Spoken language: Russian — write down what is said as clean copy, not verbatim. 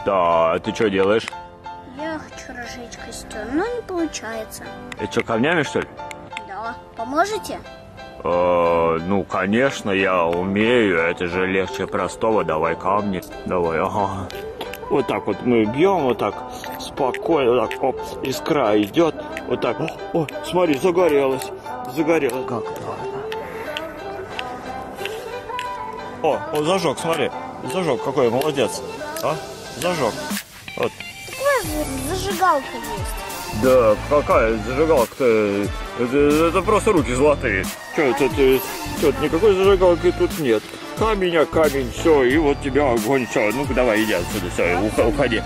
Да, ты что делаешь? Я хочу разжечь костер, но не получается. Это что, камнями, что ли? Да. Поможете? Ну, конечно, я умею. Это же легче простого. Давай камни. Давай, ага. Вот так вот мы бьем, вот так спокойно, вот так, оп, искра идет, вот так. О, смотри, загорелось. Загорелось. Как это? О, он зажег, смотри. Зажег, какой молодец. А? Зажег. Вот. Какая зажигалка есть? Да, какая зажигалка-то? Это просто руки золотые. Что тут никакой зажигалки тут нет. Камень, а камень, все, и вот тебя огонь, все. Ну-ка давай, иди отсюда, все, уходи.